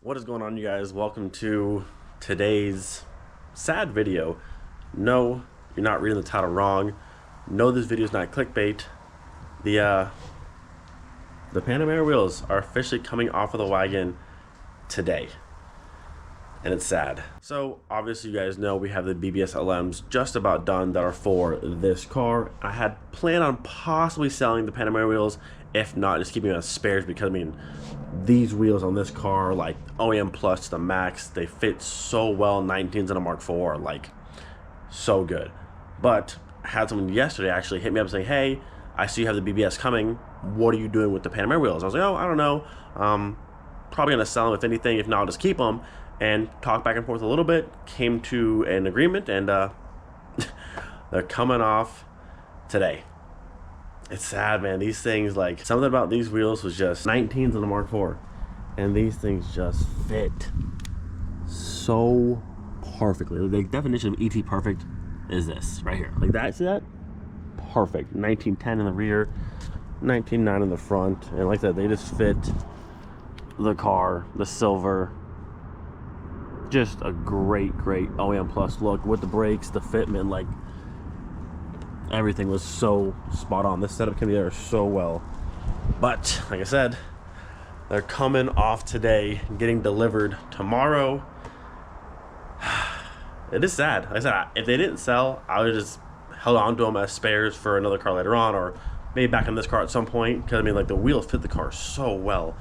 What is going on, you guys? Welcome to today's sad video. No, you're not reading the title wrong. No, this video is not clickbait. The Panamera wheels are officially coming off of the wagon today, and it's sad. So obviously you guys know we have the BBS LMs just about done that are for this car. I had planned on possibly selling the Panamera wheels, if not just keeping them as spares, because I mean these wheels on this car are like OEM plus to the max. They fit so well, 19s in a Mark IV, like so good. But I had someone yesterday actually hit me up saying, hey, I see you have the BBS coming, what are you doing with the Panamera wheels? I was like, oh, I don't know, probably gonna sell them if anything. If not, I'll just keep them. And talked back and forth a little bit, came to an agreement, and they're coming off today. It's sad, man. These things, like, something about these wheels was just 19s on a Mark IV, and these things just fit so perfectly. The definition of ET perfect is this right here, like that. See that? Perfect. 1910 in the rear, 19.9 in the front, and like that, they just fit the car, the silver. Just a great OEM plus look with the brakes, the fitment, like everything was so spot on. This setup came together so well. But like I said, they're coming off today, getting delivered tomorrow. It is sad. Like I said, if they didn't sell, I would have just held on to them as spares for another car later on, or maybe back in this car at some point, because I mean, like, the wheels fit the car so well.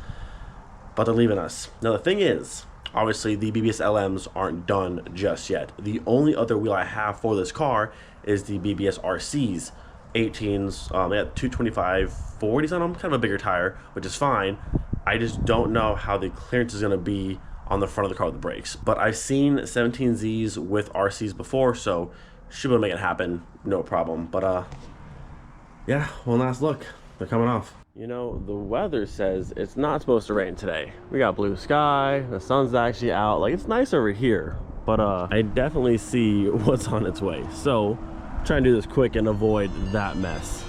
But they're leaving us. Now the thing is, obviously the BBS LMs aren't done just yet. The only other wheel I have for this car is the BBS RCs, 18s. They have 225 40s on them, kind of a bigger tire, which is fine. I just don't know how the clearance is going to be on the front of the car with the brakes. But I've seen 17Zs with RCs before, so should be able to make it happen, no problem. But yeah, one last look. They're coming off. You know, the weather says it's not supposed to rain today. We got blue sky, the sun's actually out. Like, it's nice over here, but I definitely see what's on its way. So, try and do this quick and avoid that mess.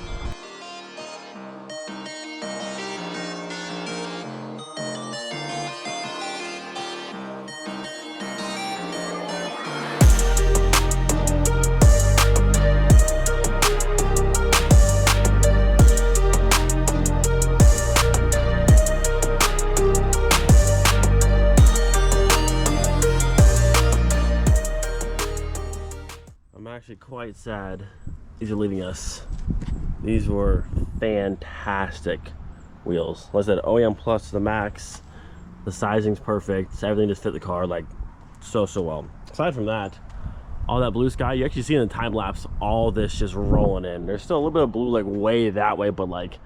Actually quite sad these are leaving us. These were fantastic wheels. Like I said, OEM plus to the max. The sizing's perfect. Everything just fit the car like so well. Aside from that, all that blue sky, you actually see in the time lapse all this just rolling in. There's still a little bit of blue like way that way, but like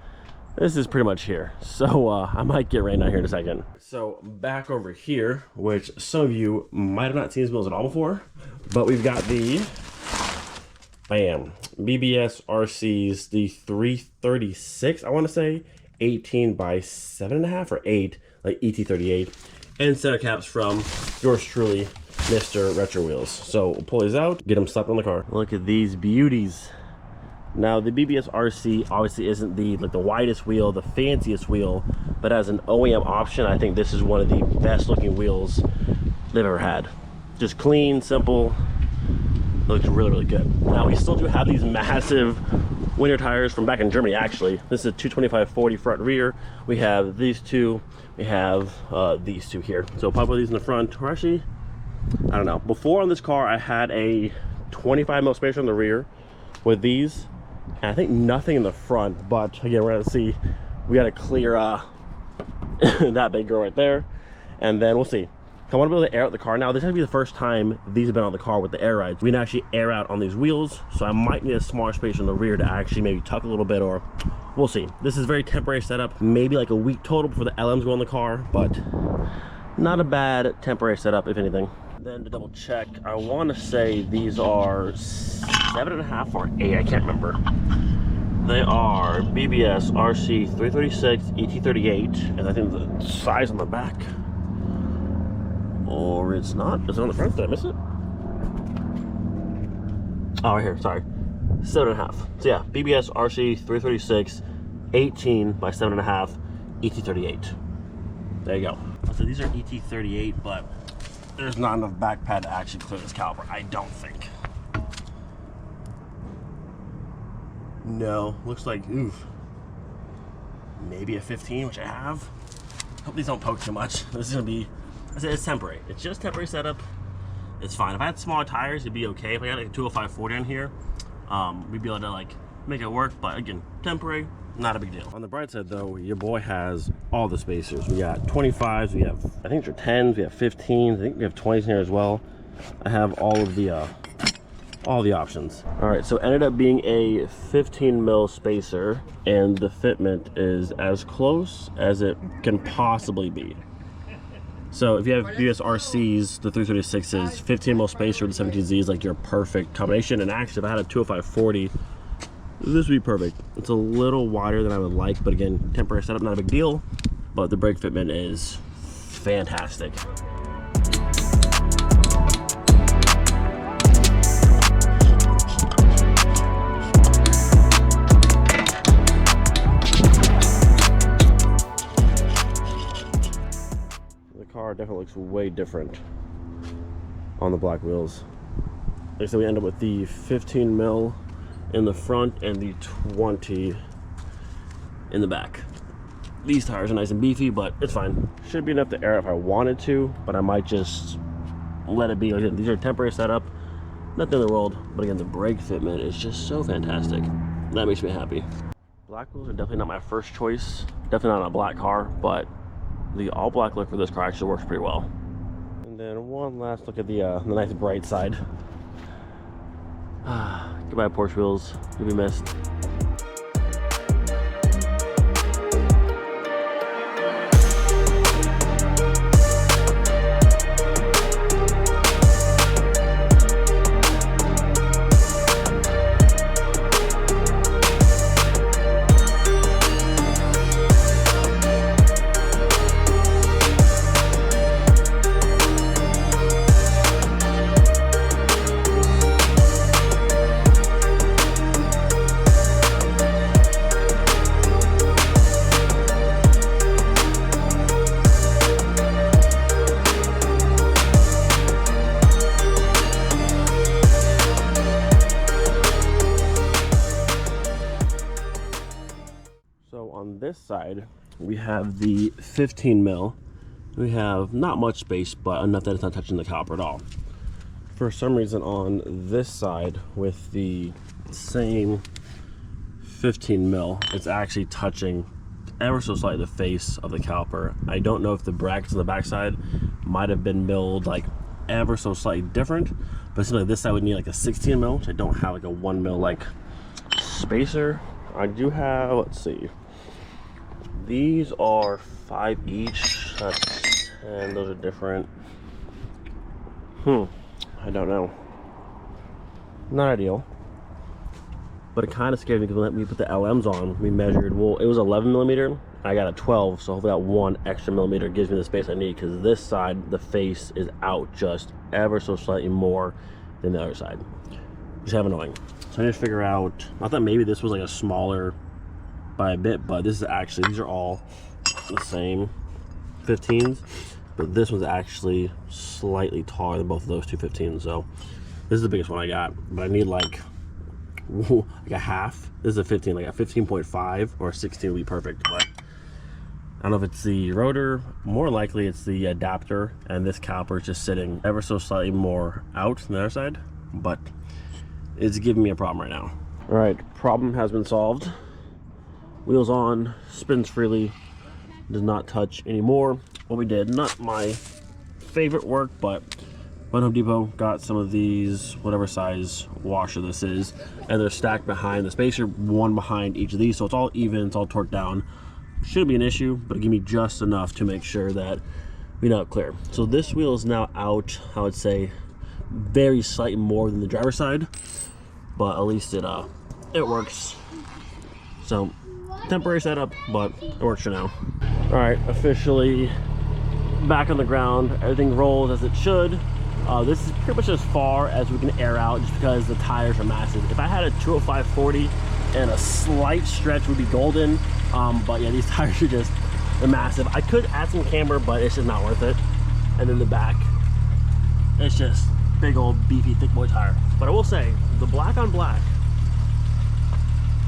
this is pretty much here. So I might get rain out here in a second. So back over here, which some of you might have not seen these wheels at all before, but we've got the bam, BBS RCs, the 336, I want to say, 18 by 7.5 or 8, like ET38, and center caps from yours truly, Mr. Retro Wheels. So we'll pull these out, get them slapped on the car. Look at these beauties. Now the BBS RC obviously isn't the widest wheel, the fanciest wheel, but as an OEM option, I think this is one of the best looking wheels they've ever had. Just clean, simple. Looks really good. Now we still do have these massive winter tires from back in Germany. Actually, this is a 225/40 front rear. We have these two. We have these two here. So probably these in the front. Or actually, I don't know. Before on this car, I had a 25 mil spacer on the rear with these, and I think nothing in the front. But again, we're gonna see. We got to clear that big girl right there, and then we'll see. I want to be able to air out the car now. This is going to be the first time these have been on the car with the air rides. We can actually air out on these wheels, so I might need a smaller space in the rear to actually maybe tuck a little bit, or we'll see. This is a very temporary setup, maybe like a week total before the LMs go on the car, but not a bad temporary setup, if anything. Then to double check, I want to say these are 7.5 or 8, I can't remember. They are BBS RC 336 ET38, and I think the size on the back, or it's not. Is it on the front? Did I miss it? Oh, right here, sorry. 7.5. So yeah, BBS RC 336, 18 by 7.5, ET38. There you go. So these are ET38, but there's not enough back pad to actually clear this caliper, I don't think. No, looks like, oof, maybe a 15, which I have. Hope these don't poke too much. This is gonna be, I said it's temporary. It's just temporary setup. It's fine. If I had smaller tires, it'd be okay. If I got like a 205/40 on here, we'd be able to like make it work. But again, temporary, not a big deal. On the bright side though, your boy has all the spacers. We got 25s, we have, I think they're 10s, we have 15s, I think we have 20s in here as well. I have all the options. All right, so it ended up being a 15 mil spacer, and the fitment is as close as it can possibly be. So if you have BBS RCs, the 336s, 15 mil spacer with the 17Z is like your perfect combination. And actually, if I had a 205/40, this would be perfect. It's a little wider than I would like, but again, temporary setup, not a big deal. But the brake fitment is fantastic. Car definitely looks way different on the black wheels. Like I said, we end up with the 15 mil in the front and the 20 in the back. These tires are nice and beefy, but it's fine. Should be enough to air it if I wanted to, but I might just let it be. Like, these are temporary setup, nothing in the world, but again, the brake fitment is just so fantastic. That makes me happy. Black wheels are definitely not my first choice, definitely not on a black car, but the all black look for this car actually works pretty well. And then one last look at the nice bright side. Goodbye Porsche wheels, you'll be missed. On this side, we have the 15 mil. We have not much space, but enough that it's not touching the caliper at all. For some reason, on this side with the same 15 mil, it's actually touching ever so slightly the face of the caliper. I don't know if the brackets on the back side might have been milled like ever so slightly different, but it seems like this side would need like a 16 mil, which I don't have like a 1 mil like spacer. I do have, let's see, these are 5 each. That's 10. Those are different. I don't know. Not ideal. But it kind of scared me because when we put the LMs on, we measured, well, it was 11 millimeter. I got a 12, so hopefully that 1 extra millimeter gives me the space I need, because this side, the face is out just ever so slightly more than the other side. It's kind of annoying. So I need to figure out, I thought maybe this was like a smaller by a bit, but this is actually, these are all the same 15s, but this one's actually slightly taller than both of those two 15s. So this is the biggest one I got, but I need like a half. This is a 15, like a 15.5 or a 16 would be perfect, but I don't know if it's the rotor. More likely it's the adapter, and this caliper is just sitting ever so slightly more out than the other side, but it's giving me a problem right now. All right, problem has been solved. Wheels on, spins freely, does not touch anymore. What we did, not my favorite work, but went Home Depot, got some of these, whatever size washer this is, and they're stacked behind the spacer, one behind each of these, so it's all even, it's all torqued down. Shouldn't be an issue, but it gave me just enough to make sure that we know it clear. So this wheel is now out, I would say, very slightly more than the driver's side, but at least it works. So temporary setup, but it works for now. All right, officially back on the ground. Everything rolls as it should. This is pretty much as far as we can air out, just because the tires are massive. If I had a 205/40 and a slight stretch would be golden, but yeah, these tires are just They're massive. I could add some camber, but it's just not worth it. And then the back, it's just big old beefy thick boy tire. But I will say, the black on black,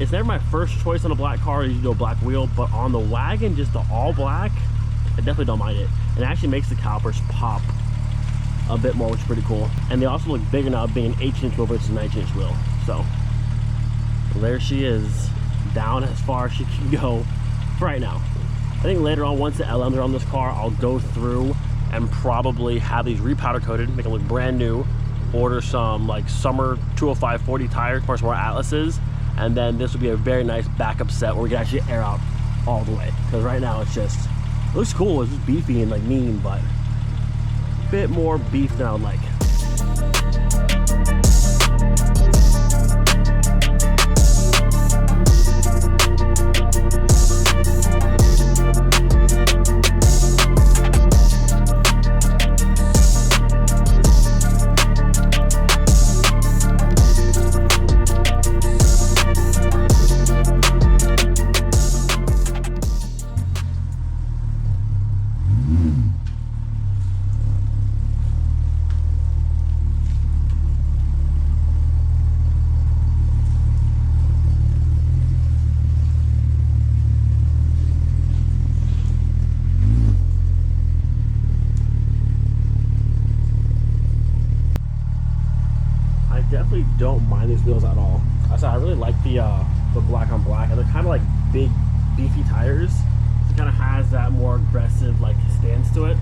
it's never my first choice on a black car. You do a black wheel, but on the wagon, just the all black, I definitely don't mind it. And it actually makes the calipers pop a bit more, which is pretty cool. And they also look bigger now, being an 18-inch wheel versus an 19-inch wheel. So there she is, down as far as she can go for right now. I think later on, once the LMs are on this car, I'll go through and probably have these repowder coated, make them look brand new, order some like summer 205 40 tires for some more Atlases, and then this will be a very nice backup set where we can actually air out all the way. Because right now it's just, it looks cool, it's just beefy and like mean, but a bit more beef than I would like. Definitely don't mind these wheels at all. I said I really like the black on black, and they're kind of like big beefy tires. It kind of has that more aggressive like stance to it.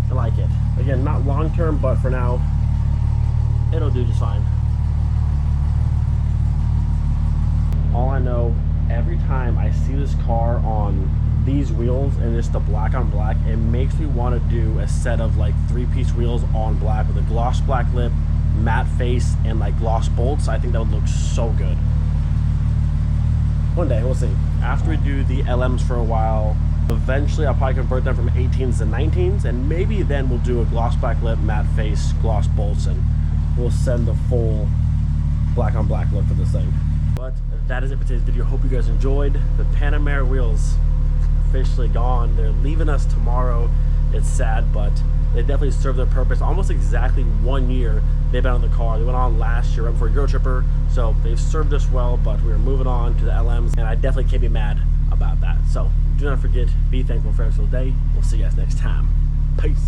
I like it. Again, not long term, but for now it'll do just fine. All I know, every time I see this car on these wheels and it's the black on black, it makes me want to do a set of like 3-piece wheels on black with a gloss black lip, matte face, and like gloss bolts. I think that would look so good. One day, we'll see. After we do the LMs for a while, eventually I'll probably convert them from 18s to 19s, and maybe then we'll do a gloss black lip, matte face, gloss bolts, and we'll send the full black on black look for this thing. But that is it for today's video. Hope you guys enjoyed. The Panamera wheels officially gone. They're leaving us tomorrow. It's sad, but they definitely serve their purpose. Almost exactly 1 year they've been on the car. They went on last year right before Euro Tripper, so they've served us well, but we're moving on to the LMs, and I definitely can't be mad about that. So do not forget, be thankful for every single day. We'll see you guys next time. Peace.